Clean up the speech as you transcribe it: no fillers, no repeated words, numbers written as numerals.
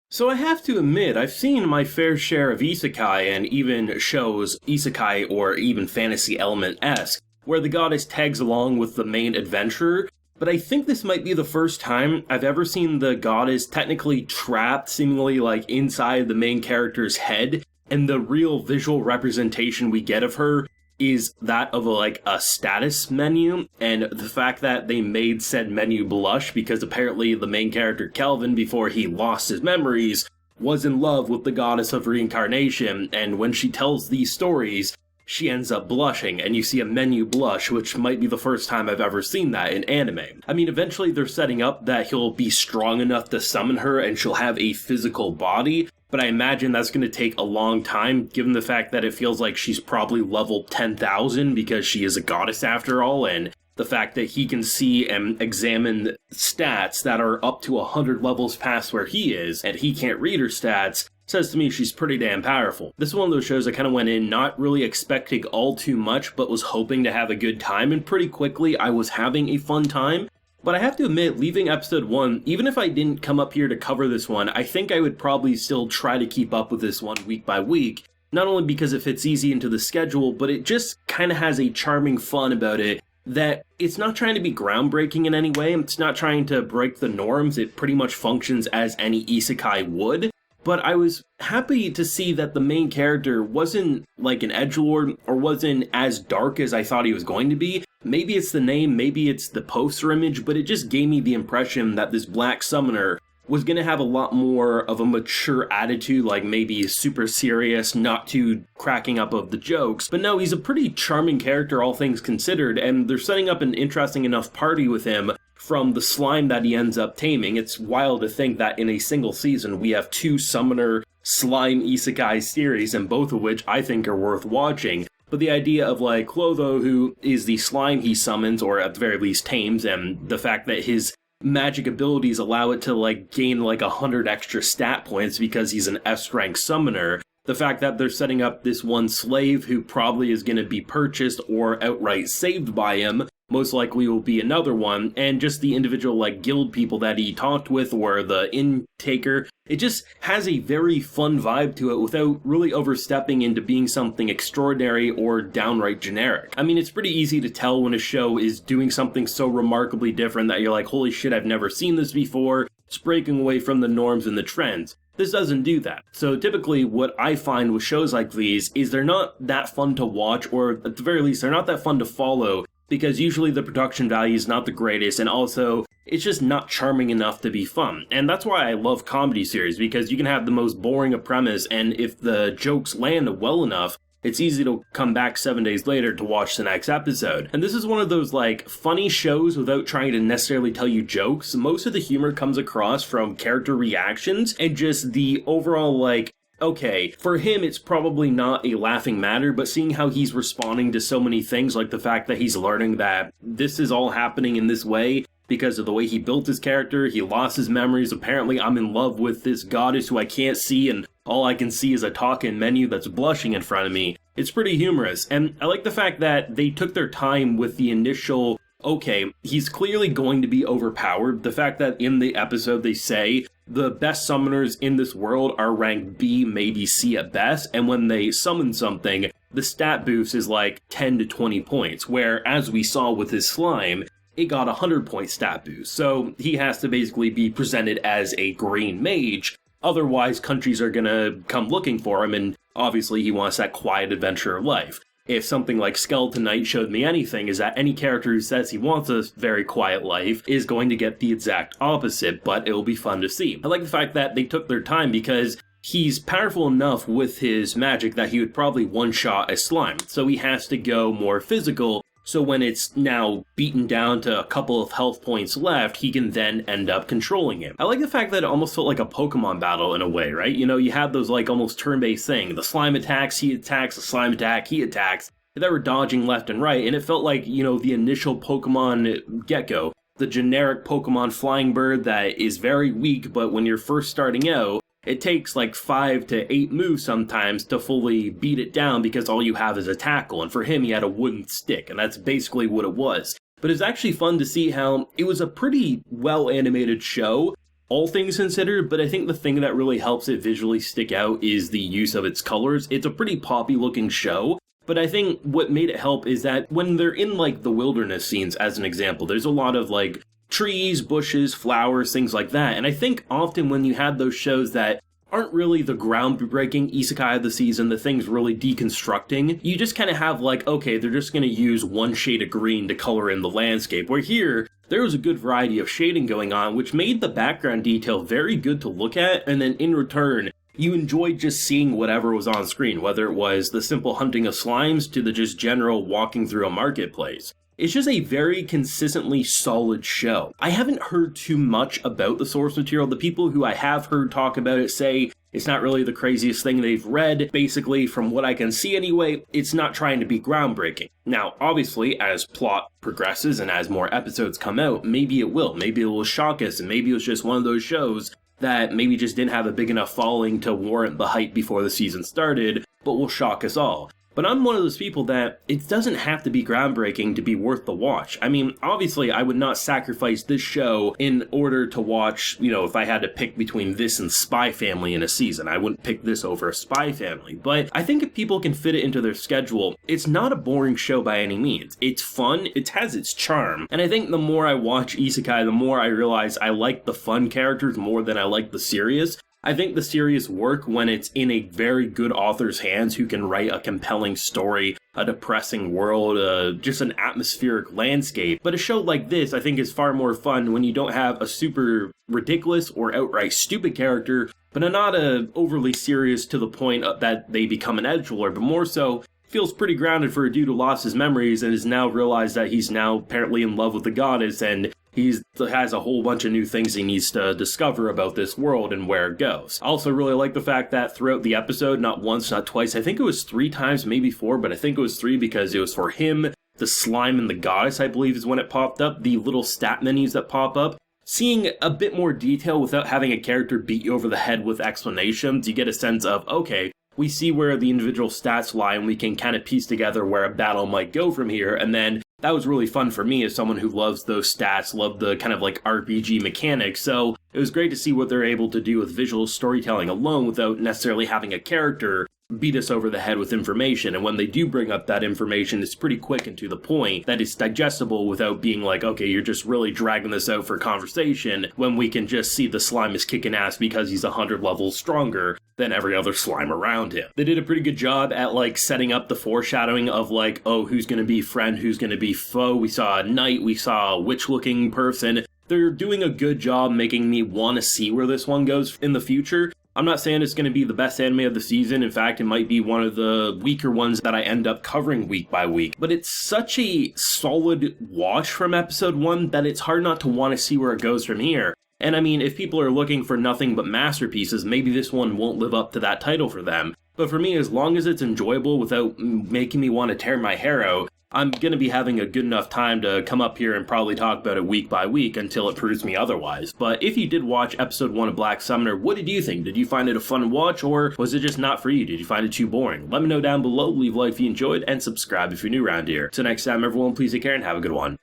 So I have to admit, I've seen my fair share of isekai and even shows isekai or even fantasy element-esque, where the goddess tags along with the main adventurer, but I think this might be the first time I've ever seen the goddess technically trapped, seemingly like inside the main character's head, and the real visual representation we get of her is that of a status menu, and the fact that they made said menu blush because apparently the main character Kelvin, before he lost his memories, was in love with the goddess of reincarnation, and when she tells these stories, she ends up blushing, and you see a menu blush, which might be the first time I've ever seen that in anime. I mean, eventually they're setting up that he'll be strong enough to summon her and she'll have a physical body, but I imagine that's going to take a long time, given the fact that it feels like she's probably level 10,000 because she is a goddess after all, and the fact that he can see and examine stats that are up to 100 levels past where he is, and he can't read her stats, says to me she's pretty damn powerful. This is one of those shows I kind of went in not really expecting all too much, but was hoping to have a good time, and pretty quickly I was having a fun time. But I have to admit, leaving episode 1, even if I didn't come up here to cover this one, I think I would probably still try to keep up with this one week by week. Not only because it fits easy into the schedule, but it just kind of has a charming fun about it that it's not trying to be groundbreaking in any way. It's not trying to break the norms. It pretty much functions as any isekai would. But I was happy to see that the main character wasn't like an edgelord or wasn't as dark as I thought he was going to be. Maybe it's the name, maybe it's the poster image, but it just gave me the impression that this black summoner was going to have a lot more of a mature attitude, like maybe super serious, not too cracking up of the jokes. But no, he's a pretty charming character, all things considered, and they're setting up an interesting enough party with him from the slime that he ends up taming. It's wild to think that in a single season we have 2 summoner slime isekai series, and both of which I think are worth watching. But the idea of like Clotho, who is the slime he summons, or at the very least tames, and the fact that his magic abilities allow it to like gain like 100 extra stat points because he's an S-rank summoner. The fact that they're setting up this one slave who probably is going to be purchased or outright saved by him, most likely will be another one, and just the individual like guild people that he talked with or the intaker. It just has a very fun vibe to it without really overstepping into being something extraordinary or downright generic. I mean, it's pretty easy to tell when a show is doing something so remarkably different that you're like, holy shit, I've never seen this before. It's breaking away from the norms and the trends. This doesn't do that. So typically what I find with shows like these is they're not that fun to watch, or at the very least they're not that fun to follow, because usually the production value is not the greatest, and also it's just not charming enough to be fun. And that's why I love comedy series, because you can have the most boring of premise, and if the jokes land well enough, it's easy to come back 7 days later to watch the next episode. And this is one of those like funny shows without trying to necessarily tell you jokes. Most of the humor comes across from character reactions and just the overall like, okay, for him it's probably not a laughing matter, but seeing how he's responding to so many things, like the fact that he's learning that this is all happening in this way because of the way he built his character, he lost his memories, apparently I'm in love with this goddess who I can't see and all I can see is a talking menu that's blushing in front of me. It's pretty humorous, and I like the fact that they took their time with the initial, okay, he's clearly going to be overpowered. The fact that in the episode they say the best summoners in this world are ranked B, maybe C at best, and when they summon something, the stat boost is like 10 to 20 points, where as we saw with his slime, it got a 100-point stat boost. So he has to basically be presented as a green mage, otherwise countries are gonna come looking for him, and obviously he wants that quiet adventure of life. If something like Skeleton Knight showed me anything, is that any character who says he wants a very quiet life is going to get the exact opposite, but it'll be fun to see. I like the fact that they took their time because he's powerful enough with his magic that he would probably one-shot a slime, so he has to go more physical, so when it's now beaten down to a couple of health points left, he can then end up controlling him. I like the fact that it almost felt like a Pokemon battle in a way, right? You know, you had those like almost turn-based thing. The slime attacks, he attacks, the slime attack, he attacks. They were dodging left and right, and it felt like, you know, the initial Pokemon Gecko. The generic Pokemon flying bird that is very weak, but when you're first starting out, it takes like 5 to 8 moves sometimes to fully beat it down because all you have is a tackle, and for him he had a wooden stick, and that's basically what it was. But it's actually fun to see how it was a pretty well animated show, all things considered, but I think the thing that really helps it visually stick out is the use of its colors. It's a pretty poppy looking show, but I think what made it help is that when they're in like the wilderness scenes, as an example, there's a lot of like trees, bushes, flowers, things like that. And I think often when you have those shows that aren't really the groundbreaking isekai of the season, the thing's really deconstructing, you just kind of have like, okay, they're just going to use one shade of green to color in the landscape, where here, there was a good variety of shading going on, which made the background detail very good to look at, and then in return, you enjoyed just seeing whatever was on screen, whether it was the simple hunting of slimes to the just general walking through a marketplace. It's just a very consistently solid show. I haven't heard too much about the source material. The people who I have heard talk about it say it's not really the craziest thing they've read. Basically, from what I can see anyway, it's not trying to be groundbreaking. Now, obviously, as plot progresses and as more episodes come out, maybe it will. Maybe it will shock us, and maybe it was just one of those shows that maybe just didn't have a big enough following to warrant the hype before the season started, but will shock us all. But I'm one of those people that it doesn't have to be groundbreaking to be worth the watch. I mean, obviously, I would not sacrifice this show in order to watch, if I had to pick between this and Spy Family in a season. I wouldn't pick this over a Spy Family. But I think if people can fit it into their schedule, it's not a boring show by any means. It's fun, it has its charm. And I think the more I watch Isekai, the more I realize I like the fun characters more than I like the serious. I think the serious work when it's in a very good author's hands who can write a compelling story, a depressing world, just an atmospheric landscape. But a show like this, I think, is far more fun when you don't have a super ridiculous or outright stupid character, but not overly serious to the point that they become an edgelord, but more so feels pretty grounded for a dude who lost his memories and has now realized that he's now apparently in love with the goddess, and he has a whole bunch of new things he needs to discover about this world and where it goes. I also really like the fact that throughout the episode, not once, not twice, I think it was 3 times, maybe 4, but I think it was 3 because it was for him, the slime, and the goddess, I believe is when it popped up, the little stat menus that pop up. Seeing a bit more detail without having a character beat you over the head with explanations, you get a sense of, okay, we see where the individual stats lie and we can kind of piece together where a battle might go from here, and then that was really fun for me as someone who loves those stats, loved the kind of like RPG mechanics, so it was great to see what they're able to do with visual storytelling alone without necessarily having a character beat us over the head with information. And when they do bring up that information, it's pretty quick and to the point that it's digestible without being like, okay, you're just really dragging this out for conversation, when we can just see the slime is kicking ass because he's 100 levels stronger than every other slime around him. They did a pretty good job at like setting up the foreshadowing of like, oh, who's gonna be friend, who's gonna be foe. We saw a knight, we saw a witch looking person. They're doing a good job making me want to see where this one goes in the future. I'm not saying it's going to be the best anime of the season. In fact, it might be one of the weaker ones that I end up covering week by week. But it's such a solid watch from episode 1 that it's hard not to want to see where it goes from here. And I mean, if people are looking for nothing but masterpieces, maybe this one won't live up to that title for them. But for me, as long as it's enjoyable without making me want to tear my hair out, I'm going to be having a good enough time to come up here and probably talk about it week by week until it proves me otherwise. But if you did watch episode 1 of Black Summoner, what did you think? Did you find it a fun watch, or was it just not for you? Did you find it too boring? Let me know down below, leave a like if you enjoyed, and subscribe if you're new around here. Till next time, everyone, please take care and have a good one.